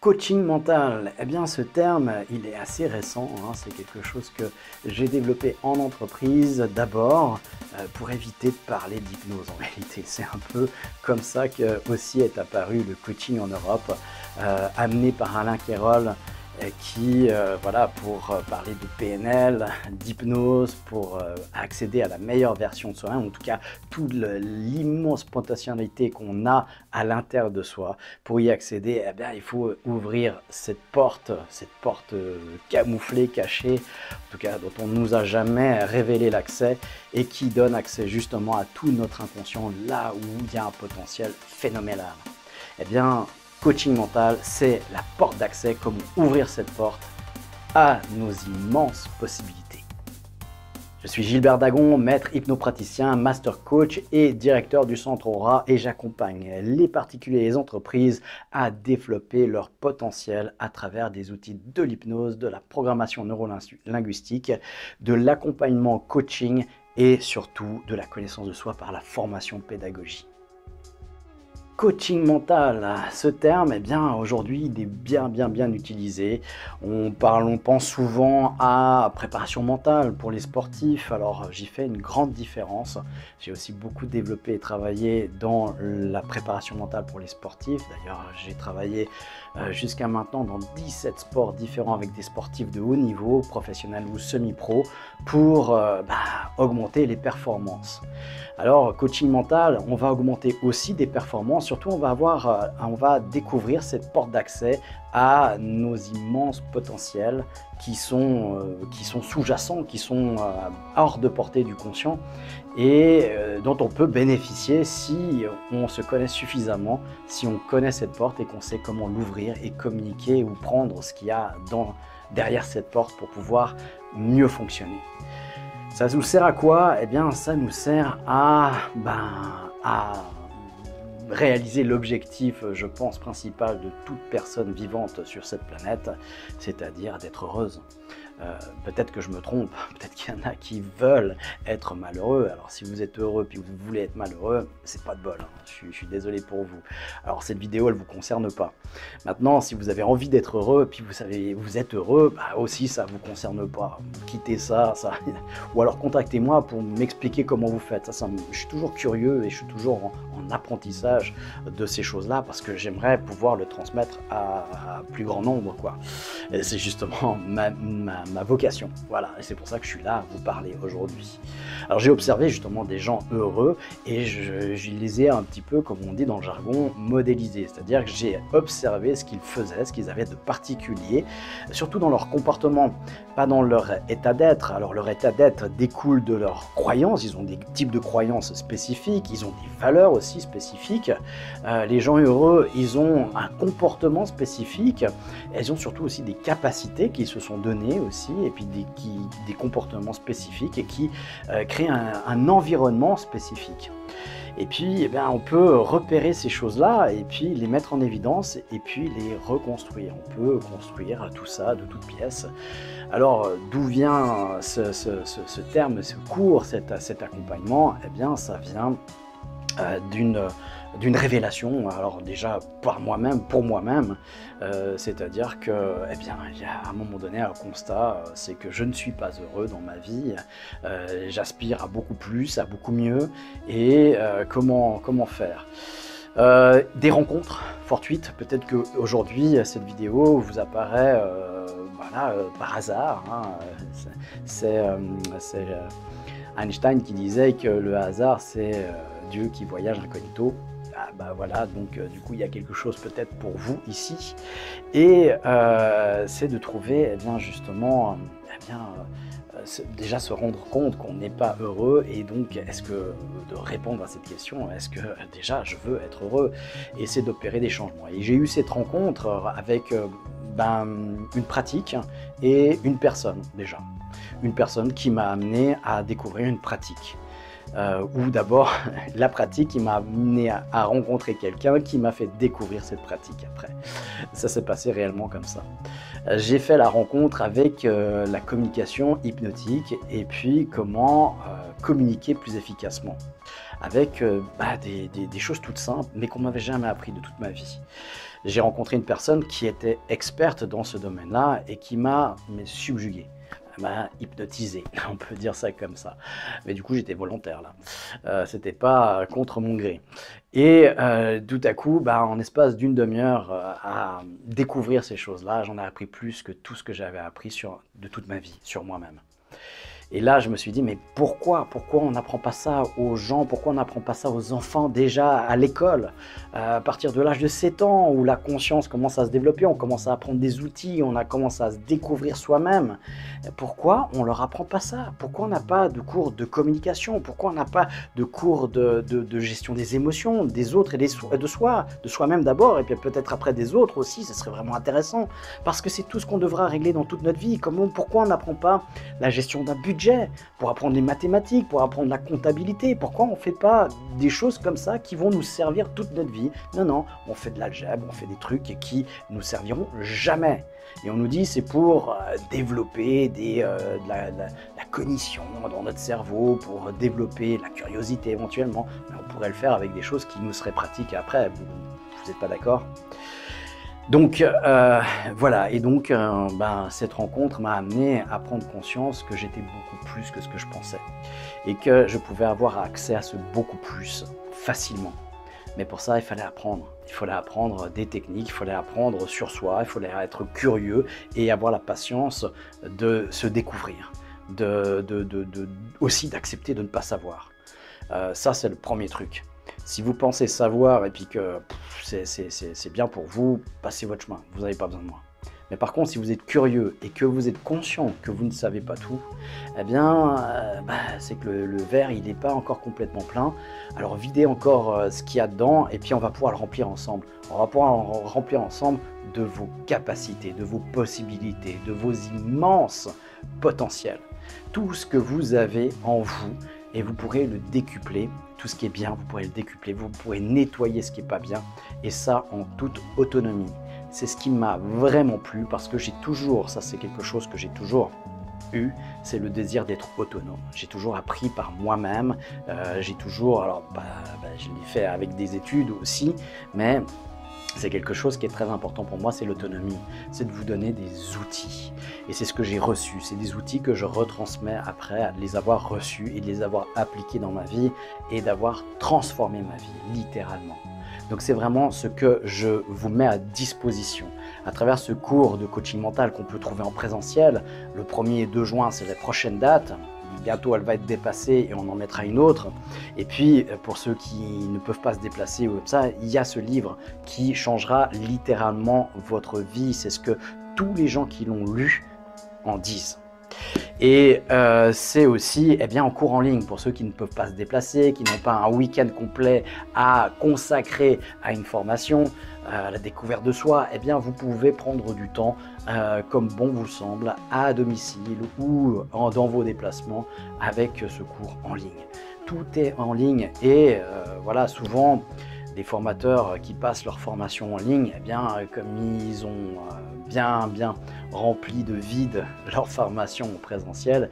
Coaching mental, eh bien ce terme, il est assez récent, hein. C'est quelque chose que j'ai développé en entreprise d'abord pour éviter de parler d'hypnose en réalité. C'est un peu comme ça que aussi est apparu le coaching en Europe, amené par Alain Kérol, qui, voilà, pour parler de PNL, d'hypnose, pour accéder à la meilleure version de soi-même, en tout cas toute l'immense potentialité qu'on a à l'intérieur de soi. Pour y accéder, eh bien, il faut ouvrir cette porte camouflée, cachée, en tout cas dont on ne nous a jamais révélé l'accès et qui donne accès justement à tout notre inconscient, là où il y a un potentiel phénoménal. Eh bien, coaching mental, c'est la porte d'accès, comment ouvrir cette porte à nos immenses possibilités. Je suis Gilbert Dagon, maître hypnopraticien, master coach et directeur du Centre Aura et j'accompagne les particuliers et les entreprises à développer leur potentiel à travers des outils de l'hypnose, de la programmation neurolinguistique, de l'accompagnement coaching et surtout de la connaissance de soi par la formation pédagogie. Coaching mental, ce terme, eh bien, aujourd'hui, il est bien utilisé. On pense souvent à préparation mentale pour les sportifs. Alors, j'y fais une grande différence. J'ai aussi beaucoup développé et travaillé dans la préparation mentale pour les sportifs. D'ailleurs, j'ai travaillé jusqu'à maintenant dans 17 sports différents avec des sportifs de haut niveau, professionnels ou semi-pro, pour augmenter les performances. Alors, coaching mental, on va augmenter aussi des performances, surtout on va découvrir cette porte d'accès à nos immenses potentiels qui sont sous-jacents, qui sont hors de portée du conscient et dont on peut bénéficier si on se connaît suffisamment, si on connaît cette porte et qu'on sait comment l'ouvrir et communiquer ou prendre ce qu'il y a derrière cette porte pour pouvoir mieux fonctionner. Ça nous sert à quoi? Eh bien, ça nous sert à réaliser l'objectif, je pense, principal de toute personne vivante sur cette planète, c'est-à-dire d'être heureuse. Peut-être que je me trompe, peut-être qu'il y en a qui veulent être malheureux. Alors si vous êtes heureux puis vous voulez être malheureux, c'est pas de bol, hein. Je suis désolé pour vous. Alors cette vidéo, elle vous concerne pas. Maintenant, si vous avez envie d'être heureux puis vous êtes heureux, aussi ça vous concerne pas. Quittez ça. Ou alors contactez-moi pour m'expliquer comment vous faites. Je suis toujours curieux et je suis toujours en apprentissage de ces choses-là parce que j'aimerais pouvoir le transmettre à plus grand nombre, quoi. C'est justement ma vocation, voilà, et c'est pour ça que je suis là à vous parler aujourd'hui. Alors j'ai observé justement des gens heureux et je les ai un petit peu, comme on dit dans le jargon, modélisés, c'est-à-dire que j'ai observé ce qu'ils faisaient, ce qu'ils avaient de particulier, surtout dans leur comportement, pas dans leur état d'être. Alors leur état d'être découle de leurs croyances, ils ont des types de croyances spécifiques, ils ont des valeurs aussi spécifiques. Les gens heureux, ils ont un comportement spécifique, ils ont surtout aussi des capacités qu'ils se sont données aussi, et puis des comportements spécifiques et qui créent un environnement spécifique. Et puis, on peut repérer ces choses-là et puis les mettre en évidence et puis les reconstruire. On peut construire tout ça de toutes pièces. Alors, d'où vient ce terme, ce cours, cet accompagnement? Eh bien, ça vient d'une révélation, alors déjà par moi-même, pour moi-même, c'est-à-dire que, il y a à un moment donné un constat, c'est que je ne suis pas heureux dans ma vie, j'aspire à beaucoup plus, à beaucoup mieux, et comment faire? Des rencontres fortuites, peut-être qu'aujourd'hui cette vidéo vous apparaît par hasard, hein. C'est Einstein qui disait que le hasard c'est Dieu qui voyage incognito. Voilà, donc du coup il y a quelque chose peut-être pour vous ici et c'est de trouver déjà se rendre compte qu'on n'est pas heureux et donc de répondre à cette question, est-ce que déjà je veux être heureux, et c'est d'opérer des changements. Et j'ai eu cette rencontre avec une pratique et une personne déjà. Une personne qui m'a amené à découvrir une pratique. Ou d'abord la pratique qui m'a amené à rencontrer quelqu'un qui m'a fait découvrir cette pratique après. Ça s'est passé réellement comme ça. J'ai fait la rencontre avec la communication hypnotique et puis comment communiquer plus efficacement avec des choses toutes simples mais qu'on m'avait jamais appris de toute ma vie. j'ai rencontré une personne qui était experte dans ce domaine-là et qui m'a subjugué. Elle m'a hypnotisé, on peut dire ça comme ça. Mais du coup, j'étais volontaire là. C'était pas contre mon gré. Et tout à coup, en espace d'une demi-heure à découvrir ces choses-là, j'en ai appris plus que tout ce que j'avais appris de toute ma vie, sur moi-même. Et là, je me suis dit, mais pourquoi on n'apprend pas ça aux gens? Pourquoi on n'apprend pas ça aux enfants déjà à l'école? À partir de l'âge de 7 ans, où la conscience commence à se développer, on commence à apprendre des outils, on a commencé à se découvrir soi-même. Pourquoi on ne leur apprend pas ça? Pourquoi on n'a pas de cours de communication? Pourquoi on n'a pas de cours de gestion des émotions, des autres et de soi-même d'abord, et puis peut-être après des autres aussi? Ce serait vraiment intéressant, parce que c'est tout ce qu'on devra régler dans toute notre vie. Pourquoi on n'apprend pas la gestion d'un budget, pour apprendre les mathématiques, pour apprendre la comptabilité? Pourquoi on ne fait pas des choses comme ça qui vont nous servir toute notre vie? Non, on fait de l'algèbre, on fait des trucs qui nous serviront jamais. Et on nous dit c'est pour développer la cognition dans notre cerveau, pour développer la curiosité éventuellement. Mais on pourrait le faire avec des choses qui nous seraient pratiques après. Vous n'êtes pas d'accord? Donc voilà, et donc cette rencontre m'a amené à prendre conscience que j'étais beaucoup plus que ce que je pensais et que je pouvais avoir accès à ce beaucoup plus facilement. Mais pour ça, il fallait apprendre. Il fallait apprendre des techniques, il fallait apprendre sur soi, il fallait être curieux et avoir la patience de se découvrir, aussi d'accepter de ne pas savoir. Ça, c'est le premier truc. Si vous pensez savoir et puis que c'est bien pour vous, passez votre chemin, vous n'avez pas besoin de moi. Mais par contre, si vous êtes curieux et que vous êtes conscient que vous ne savez pas tout, eh bien, c'est que le verre, il n'est pas encore complètement plein. Alors videz encore ce qu'il y a dedans et puis on va pouvoir le remplir ensemble. On va pouvoir le remplir ensemble de vos capacités, de vos possibilités, de vos immenses potentiels. Tout ce que vous avez en vous, et vous pourrez le décupler. Tout ce qui est bien, vous pourrez le décupler. Vous pourrez nettoyer ce qui n'est pas bien. Et ça, en toute autonomie. C'est ce qui m'a vraiment plu parce que j'ai toujours, ça c'est quelque chose que j'ai toujours eu, c'est le désir d'être autonome. J'ai toujours appris par moi-même. J'ai toujours, alors je l'ai fait avec des études aussi, mais c'est quelque chose qui est très important pour moi, c'est l'autonomie. C'est de vous donner des outils. Et c'est ce que j'ai reçu. C'est des outils que je retransmets après, à les avoir reçus et de les avoir appliqués dans ma vie et d'avoir transformé ma vie, littéralement. Donc c'est vraiment ce que je vous mets à disposition. À travers ce cours de coaching mental qu'on peut trouver en présentiel, le 1er et 2 juin, c'est la prochaine date. Bientôt, elle va être dépassée et on en mettra une autre. Et puis, pour ceux qui ne peuvent pas se déplacer ou comme ça, il y a ce livre qui changera littéralement votre vie. C'est ce que tous les gens qui l'ont lu en disent. Et c'est aussi en cours en ligne pour ceux qui ne peuvent pas se déplacer, qui n'ont pas un week-end complet à consacrer à une formation, à la découverte de soi. Vous pouvez prendre du temps comme bon vous semble, à domicile ou dans vos déplacements avec ce cours en ligne. Tout est en ligne et voilà, souvent les formateurs qui passent leur formation en ligne, comme ils ont bien rempli de vide leur formation en présentiel,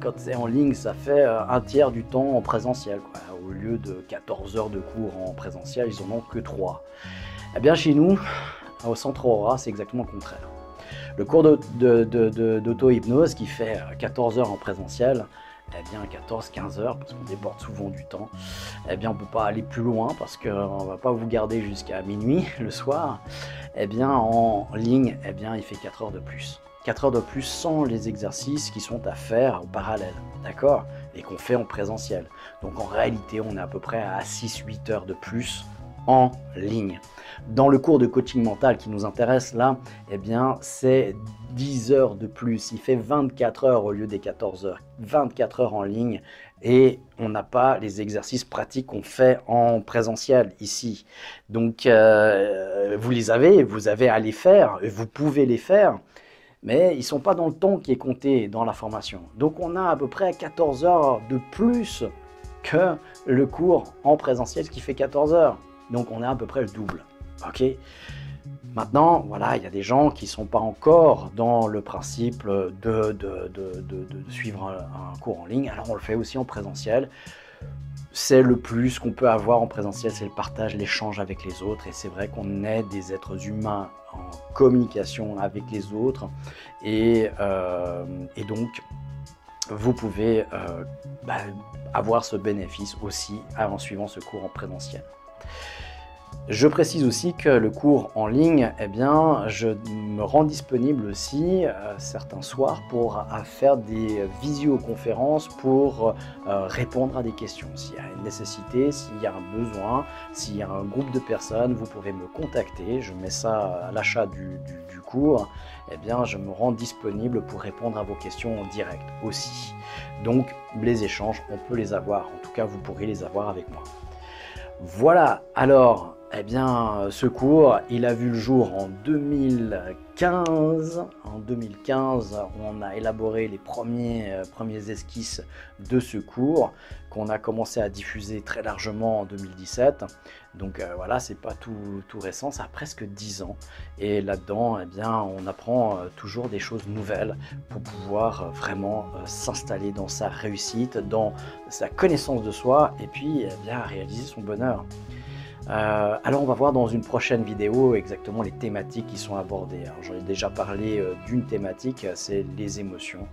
quand c'est en ligne, ça fait un tiers du temps en présentiel, quoi. Au lieu de 14 heures de cours en présentiel, ils en ont que 3. Chez nous, au Centre Aura, c'est exactement le contraire. Le cours d'auto-hypnose qui fait 14 heures en présentiel, 14-15 heures, parce qu'on déborde souvent du temps, on ne peut pas aller plus loin parce qu'on ne va pas vous garder jusqu'à minuit le soir. En ligne, il fait 4 heures de plus. 4 heures de plus sans les exercices qui sont à faire en parallèle, d'accord? Et qu'on fait en présentiel. Donc en réalité, on est à peu près à 6-8 heures de plus en ligne. Dans le cours de coaching mental qui nous intéresse là, c'est 10 heures de plus. Il fait 24 heures au lieu des 14 heures. 24 heures en ligne et on n'a pas les exercices pratiques qu'on fait en présentiel ici. Donc vous avez à les faire, vous pouvez les faire, mais ils ne sont pas dans le temps qui est compté dans la formation. Donc on a à peu près 14 heures de plus que le cours en présentiel qui fait 14 heures. Donc on est à peu près le double. Ok. Maintenant, voilà, il y a des gens qui ne sont pas encore dans le principe de suivre un cours en ligne. Alors on le fait aussi en présentiel. c'est le plus qu'on peut avoir en présentiel, c'est le partage, l'échange avec les autres. Et c'est vrai qu'on est des êtres humains en communication avec les autres. Et donc, vous pouvez avoir ce bénéfice aussi en suivant ce cours en présentiel. Je précise aussi que le cours en ligne, eh bien, je me rends disponible aussi certains soirs pour faire des visioconférences pour répondre à des questions. S'il y a une nécessité, s'il y a un besoin, s'il y a un groupe de personnes, vous pouvez me contacter. Je mets ça à l'achat du cours. Eh bien, je me rends disponible pour répondre à vos questions en direct aussi. Donc, les échanges, on peut les avoir. En tout cas, vous pourrez les avoir avec moi. Voilà, alors, eh bien, ce cours, il a vu le jour en 2015. En 2015, on a élaboré les premiers esquisses de ce cours qu'on a commencé à diffuser très largement en 2017. Donc voilà, c'est pas tout récent, ça a presque 10 ans. Et là-dedans, eh bien, on apprend toujours des choses nouvelles pour pouvoir vraiment s'installer dans sa réussite, dans sa connaissance de soi et puis eh bien, réaliser son bonheur. Alors on va voir dans une prochaine vidéo exactement les thématiques qui sont abordées. J'en ai déjà parlé d'une thématique, c'est les émotions.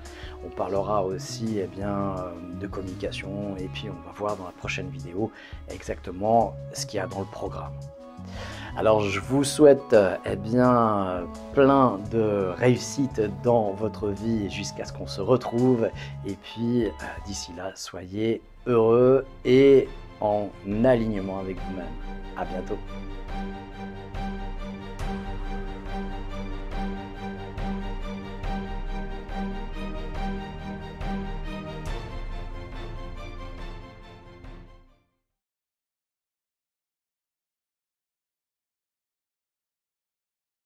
On parlera aussi eh bien, de communication et puis on va voir dans la prochaine vidéo exactement ce qu'il y a dans le programme. Alors je vous souhaite eh bien, plein de réussite dans votre vie jusqu'à ce qu'on se retrouve. Et puis d'ici là, soyez heureux et en alignement avec vous-même. À bientôt.